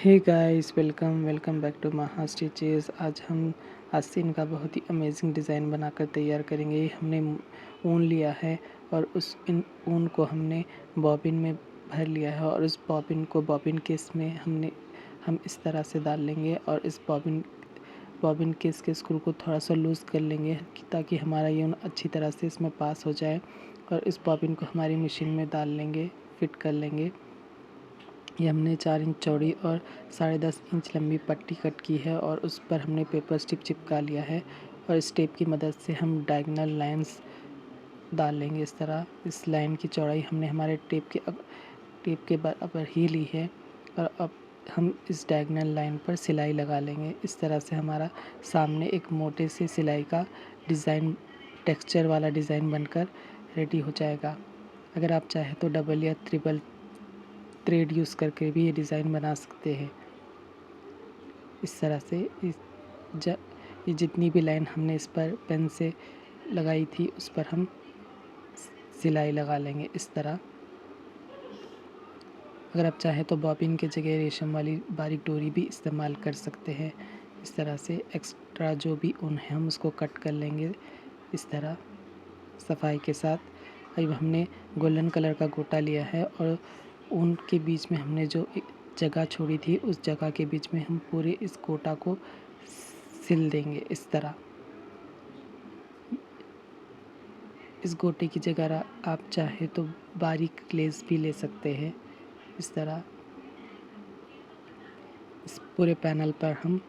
Hey guys, welcome welcome back to Maha stitches. आज हम आस्तीन का बहुत ही अमेजिंग डिज़ाइन बनाकर तैयार करेंगे। ये हमने ऊन लिया है और इन ऊन को हमने बॉबिन में भर लिया है और उस बॉबिन केस में हम इस तरह से डाल लेंगे और इस बॉबिन केस के स्क्रू को थोड़ा सा लूज़ कर लेंगे ताकि हमारा ये ऊन अच्छी तरह से इसमें पास हो जाए। और इस बॉबिन को हमारी मशीन में डाल लेंगे, फिट कर लेंगे। ये हमने 4 इंच चौड़ी और 10.5 इंच लंबी पट्टी कट की है और उस पर हमने पेपर स्ट्रिप चिपका लिया है और इस टेप की मदद से हम डायगोनल लाइंस डाल लेंगे। इस तरह इस लाइन की चौड़ाई हमने हमारे टेप के बराबर ही ली है और अब हम इस डायगोनल लाइन पर सिलाई लगा लेंगे। इस तरह से हमारा सामने एक मोटे से सिलाई का डिज़ाइन, टेक्सचर वाला डिज़ाइन बनकर रेडी हो जाएगा। अगर आप चाहें तो डबल या ट्रिपल थ्रेड यूज़ करके भी ये डिज़ाइन बना सकते हैं। इस तरह से ये जितनी भी लाइन हमने इस पर पेन से लगाई थी उस पर हम सिलाई लगा लेंगे इस तरह। अगर आप चाहें तो बॉबिन की जगह रेशम वाली बारीक डोरी भी इस्तेमाल कर सकते हैं। इस तरह से एक्स्ट्रा जो भी ऊन है हम उसको कट कर लेंगे इस तरह सफाई के साथ। अब हमने गोल्डन कलर का गोटा लिया है और ऊन के बीच में हमने जो जगह छोड़ी थी उस जगह के बीच में हम पूरे इस गोटा को सिल देंगे इस तरह। इस गोटे की जगह आप चाहे तो बारीक लेस भी ले सकते हैं। इस तरह इस पूरे पैनल पर हम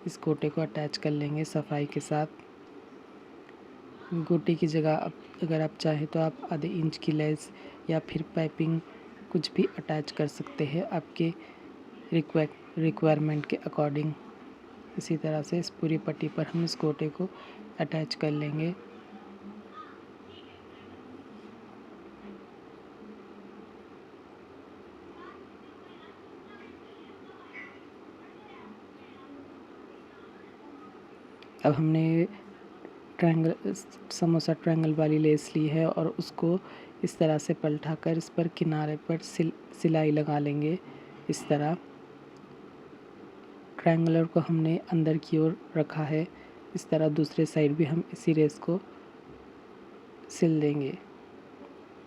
इस गोटे को अटैच कर लेंगे सफाई के साथ। गोटे की जगह अगर आप चाहें तो आप आधे इंच की लेस या फिर पाइपिंग कुछ भी अटैच कर सकते हैं आपके रिक्वायरमेंट के अकॉर्डिंग। इसी तरह से इस पूरी पट्टी पर हम इस गोटे को अटैच कर लेंगे। अब हमने समोसा ट्रायंगल वाली लेस ली है और उसको इस तरह से पलटा कर इस पर किनारे पर सिलाई लगा लेंगे इस तरह। ट्रायंगलर को हमने अंदर की ओर रखा है। इस तरह दूसरे साइड भी हम इसी रेस को सिल देंगे।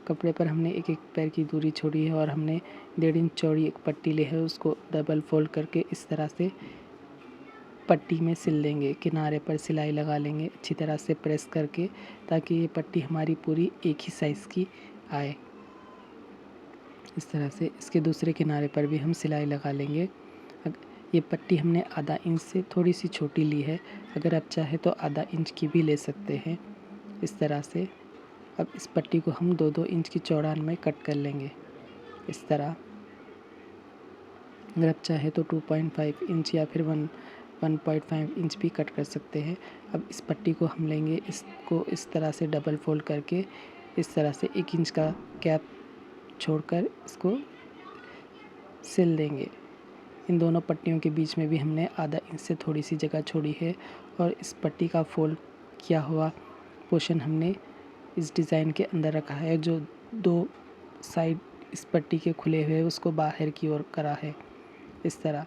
कपड़े पर हमने एक एक पैर की दूरी छोड़ी है और हमने 1.5 इंच चौड़ी एक पट्टी ली है, उसको डबल फोल्ड करके इस तरह से पट्टी में सिल देंगे। किनारे पर सिलाई लगा लेंगे अच्छी तरह से प्रेस करके ताकि ये पट्टी हमारी पूरी एक ही साइज़ की आए। इस तरह से इसके दूसरे किनारे पर भी हम सिलाई लगा लेंगे। ये पट्टी हमने आधा इंच से थोड़ी सी छोटी ली है, अगर आप चाहें तो आधा इंच की भी ले सकते हैं। इस तरह से अब इस पट्टी को हम 2-2 इंच की चौड़ाई में कट कर लेंगे इस तरह। अगर आप चाहें तो 2.5 इंच या फिर 1.5 इंच भी कट कर सकते हैं। अब इस पट्टी को हम लेंगे, इसको इस तरह से डबल फोल्ड करके इस तरह से 1 इंच का गैप छोड़कर इसको सिल देंगे। इन दोनों पट्टियों के बीच में भी हमने आधा इंच से थोड़ी सी जगह छोड़ी है और इस पट्टी का फोल्ड किया हुआ पोर्शन हमने इस डिज़ाइन के अंदर रखा है। जो 2 साइड इस पट्टी के खुले हुए उसको बाहर की ओर करा है इस तरह।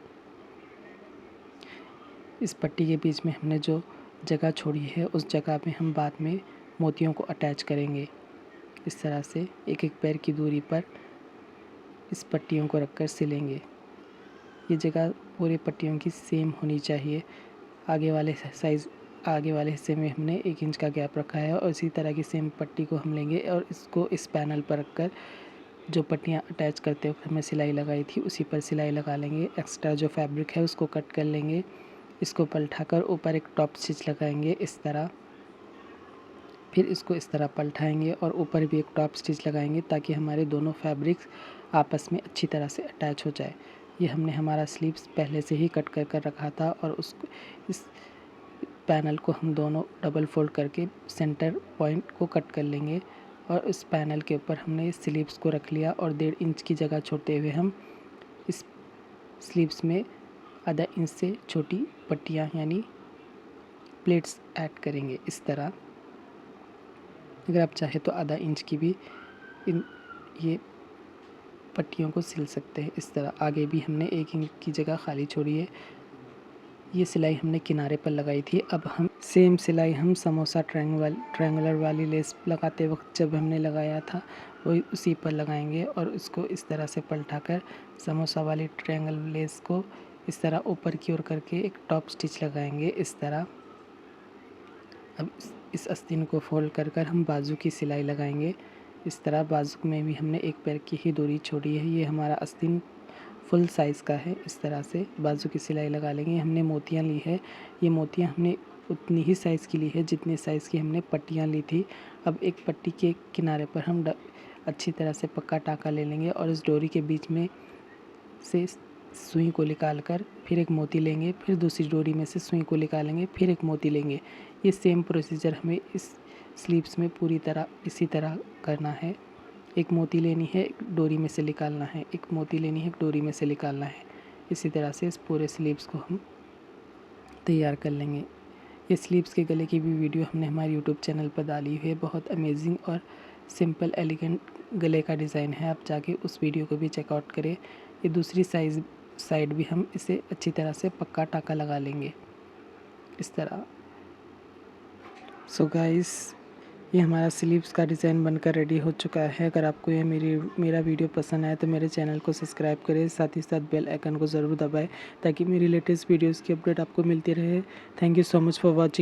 इस पट्टी के बीच में हमने जो जगह छोड़ी है उस जगह पे हम बाद में मोतियों को अटैच करेंगे। इस तरह से एक एक पैर की दूरी पर इस पट्टियों को रखकर सिलेंगे। ये जगह पूरे पट्टियों की सेम होनी चाहिए। आगे वाले हिस्से में हमने 1 इंच का गैप रखा है और इसी तरह की सेम पट्टी को हम लेंगे और इसको इस पैनल पर रखकर जो पट्टियाँ अटैच करते वक्त हमने सिलाई लगाई थी उसी पर सिलाई लगा लेंगे। एक्स्ट्रा जो फैब्रिक है उसको कट कर लेंगे। इसको पलटाकर ऊपर एक टॉप स्टिच लगाएंगे इस तरह। फिर इसको इस तरह पलटाएंगे और ऊपर भी एक टॉप स्टिच लगाएंगे ताकि हमारे दोनों फैब्रिक्स आपस में अच्छी तरह से अटैच हो जाए। ये हमने हमारा स्लीव्स पहले से ही कट कर रखा था और उसको इस पैनल को हम दोनों डबल फोल्ड करके सेंटर पॉइंट को कट कर लेंगे और इस पैनल के ऊपर हमने इस स्लीव्स को रख लिया और 1.5 इंच की जगह छोड़ते हुए हम इस स्लीव्स में आधा इंच से छोटी पट्टियाँ यानी प्लेट्स ऐड करेंगे इस तरह। अगर आप चाहें तो आधा इंच की भी ये पट्टियों को सिल सकते हैं। इस तरह आगे भी हमने 1 इंच की जगह खाली छोड़ी है। ये सिलाई हमने किनारे पर लगाई थी। अब हम सेम सिलाई हम समोसा ट्रायंगुलर वाली लेस लगाते वक्त जब हमने लगाया था वही उसी पर लगाएंगे और उसको इस तरह से पलटाकर समोसा वाली ट्रायंगल लेस को इस तरह ऊपर की ओर करके एक टॉप स्टिच लगाएंगे इस तरह। अब इस आस्तीन को फोल्ड कर हम बाजू की सिलाई लगाएंगे इस तरह। बाजू में भी हमने 1 पैर की ही दूरी छोड़ी है। ये हमारा आस्तीन फुल साइज़ का है। इस तरह से बाजू की सिलाई लगा लेंगे। हमने मोतियाँ ली है, ये मोतियाँ हमने उतनी ही साइज़ की ली है जितनी साइज़ की हमने पट्टियाँ ली थी। अब एक पट्टी के किनारे पर हम अच्छी तरह से पक्का टाँका ले लेंगे और इस डोरी के बीच में से सुई को निकाल कर फिर एक मोती लेंगे, फिर दूसरी डोरी में से सुई को निकालेंगे, फिर एक मोती लेंगे। ये सेम प्रोसीजर हमें इस स्लीव्स में पूरी तरह इसी तरह करना है। एक मोती लेनी है, एक डोरी में से निकालना है, एक मोती लेनी है, एक डोरी में से निकालना है। इसी तरह से इस पूरे स्लीव्स को हम तैयार कर लेंगे। ये स्लीव्स के गले की भी वीडियो हमने हमारे यूट्यूब चैनल पर डाली हुई है। बहुत अमेजिंग और सिंपल एलिगेंट गले का डिज़ाइन है, आप जाके उस वीडियो को भी चेकआउट करें। ये दूसरी साइड भी हम इसे अच्छी तरह से पक्का टाँका लगा लेंगे इस तरह। सो गाइस, ये हमारा स्लीव्स का डिज़ाइन बनकर रेडी हो चुका है। अगर आपको ये मेरा वीडियो पसंद आए तो मेरे चैनल को सब्सक्राइब करें, साथ ही साथ बेल आइकन को ज़रूर दबाएं ताकि मेरी लेटेस्ट वीडियोस की अपडेट आपको मिलती रहे। Thank you so much for watching.